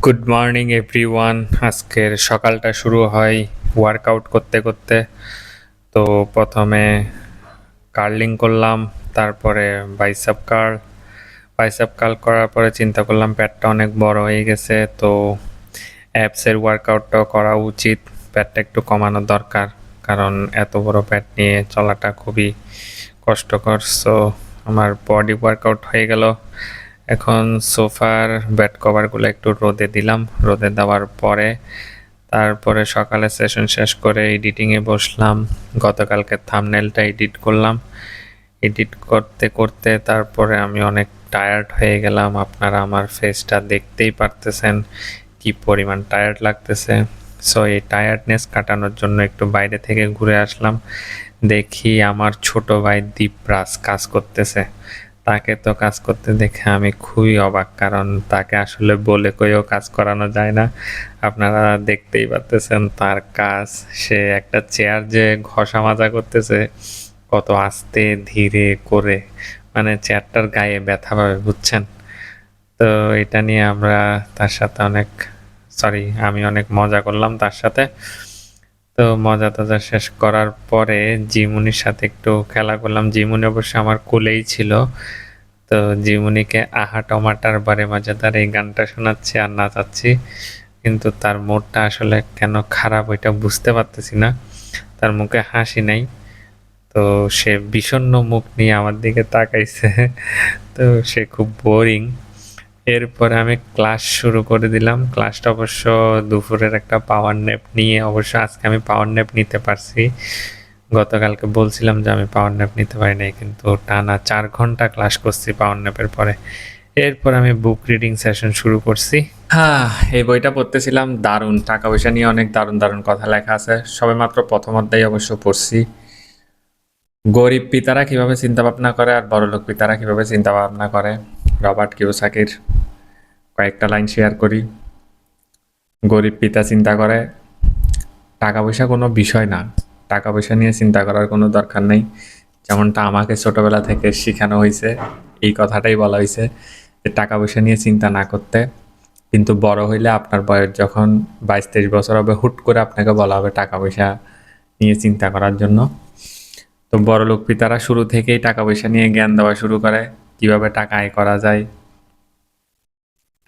Good morning everyone. আজকের সকালটা শুরু হয় ওয়ার্কআউট করতে করতে। তো প্রথমে কার্লিং করলাম, তারপরে বাইসেপ কার্ল করার পরে চিন্তা করলাম পেটটা অনেক বড় হয়ে গেছে, তো অ্যাপসের ওয়ার্কআউটটাও করা উচিত। পেটটা একটু কমানো দরকার, কারণ এত বড় পেট নিয়ে চলাটা খুবই কষ্টকর। সো আমার বডি ওয়ার্কআউট হয়ে গেল। এখন সোফার বেড কভারগুলো একটু রোদে দিলাম। রোদে দেওয়ার পরে তারপরে সকালে সেশন শেষ করে এডিটিংয়ে বসলাম। গতকালকে থাম্বনেলটা এডিট করলাম। এডিট করতে করতে তারপরে আমি অনেক টায়ার্ড হয়ে গেলাম। আপনারা আমার ফেসটা দেখতেই পারতেছেন কি পরিমাণ টায়ার্ড লাগতেছে। সো এই টায়ার্ডনেস কাটানোর জন্য একটু বাইরে থেকে ঘুরে আসলাম। দেখি আমার ছোট ভাই দীপরাজ কাজ করতেছে। তাকে তো কাজ করতে দেখে আমি খুবই অবাক, কারণ তাকে আসলে বলে কইও কাজ করানো যায় না। আপনারা দেখতেই পারতেছেন তার কাজ। সে একটা চেয়ার যে ঘষা মাজা করতেছে কত আস্তে ধীরে করে, মানে চেয়ারটার গায়ে ব্যথা পাবে, বুঝছেন? তো এটা নিয়ে তার সাথে আমি অনেক মজা করলাম তার সাথে। তো মজা টজা শেষ করার পরে জিমুনির সাথে একটু খেলা করলাম। জিমুনি অবশ্য আমার কোলেই ছিল। তো জিমুনিকে আহা টমাটার বারে মজাদার এই গানটা শোনাচ্ছি আর নাচাচ্ছি, কিন্তু তার মুডটা আসলে কেন খারাপ ওইটা বুঝতে পারতেছি না। তার মুখে হাসি নাই, তো সে বিষণ্ণ মুখ নিয়ে আমার দিকে তাকাইছে। তো সে খুব বোরিং। এরপরে আমি ক্লাস শুরু করে দিলাম। ক্লাসটা অবশ্য দুপুরের একটা পাওয়ার ন্যাপ নিয়ে, অবশ্য আজকে আমি পাওয়ার ন্যাপ নিতে পারছি। গতকালকে বলছিলাম যে আমি পাওয়ার ন্যাপ নিতে পারি নাই, কিন্তু টানা 4 ঘন্টা ক্লাস করছি পাওয়ার ন্যাপের পরে। এরপর আমি বুক রিডিং সেশন শুরু করছি। এই বইটা পড়তেছিলাম, দারুণ। টাকা পয়সা নিয়ে অনেক দারুণ দারুণ কথা লেখা আছে। সবে মাত্র প্রথম অধ্যায় অবশ্য পড়ছি। গরিব পিতারা কিভাবে চিন্তা ভাবনা করে আর বড়লোক পিতারা কিভাবে চিন্তা ভাবনা করে, রবার্ট কিওসাকির কয়েকটা লাইন শেয়ার করি। গরিব পিতা চিন্তা করে টাকা পয়সা কোনো বিষয় না, টাকা পয়সা নিয়ে চিন্তা করার কোনো দরকার নেই। যেমনটা আমাকে ছোটবেলা থেকে শেখানো হয়েছে, এই কথাটাই বলা হয়েছে যে টাকা পয়সা নিয়ে চিন্তা না করতে। কিন্তু বড় হইলে আপনার বয়স যখন 22-23 বছর হবে, হুট করে আপনাকে বলা হবে টাকা পয়সা নিয়ে চিন্তা করার জন্য। তো বড়লোক পিতারা শুরু থেকেই টাকা পয়সা নিয়ে জ্ঞান দেওয়া শুরু করে, কিভাবে টাকা আয় করা যায়।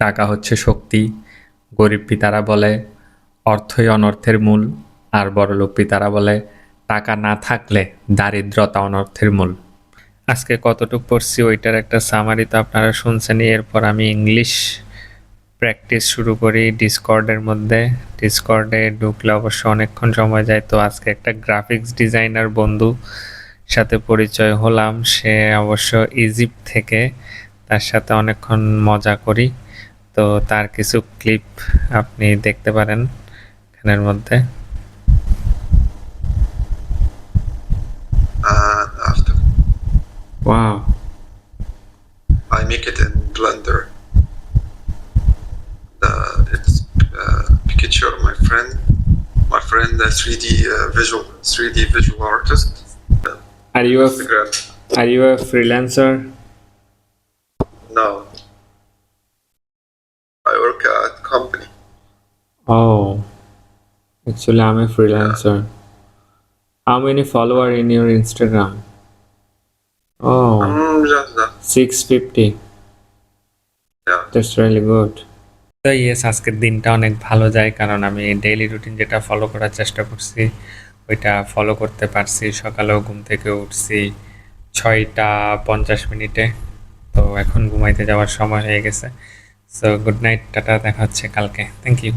টাকা হচ্ছে শক্তি। গরিব পিতারা বলে অর্থই অনর্থের মূল, আর বড়লোক পিতারা বলে টাকা না থাকলে দারিদ্রতা অনর্থের মূল। আজকে কতটুকু পড়ছি ওইটার একটা সামারি তো আপনারা শুনছেনই। এরপর আমি ইংলিশ প্র্যাকটিস শুরু করি ডিসকর্ডের মধ্যে। ডিসকর্ডে ঢুকলে অবশ্য অনেকক্ষণ সময় যায়। তো আজকে একটা গ্রাফিক্স ডিজাইনার বন্ধু সাথে পরিচয় হলাম, সে অবশ্য ইজিপ্ট থেকে। তার সাথে অনেকক্ষণ মজা করি। তো তার কিছু ক্লিপ আপনি দেখতে পারেন এখানের মধ্যে। After wow, I make it in Blender. It's picture of my friend, 3D visual artist. Instagram. are you a freelancer? No, I work at company. Oh, actually I'm a freelancer. How many follower in your Instagram? Oh, Just that. 650. Yeah. That's really good. তো yes, আজকের দিনটা অনেক ভালো যায়, কারণ আমি daily routine যেটা follow করার চেষ্টা করছি ওইটা ফলো করতে পারছি। সকালেও ঘুম থেকে উঠছি 6টা 50 মিনিটে। তো এখন ঘুমাইতে যাওয়ার সময় হয়ে গেছে। সো গুড নাইট, টাটা, দেখা হচ্ছে কালকে। Thank you.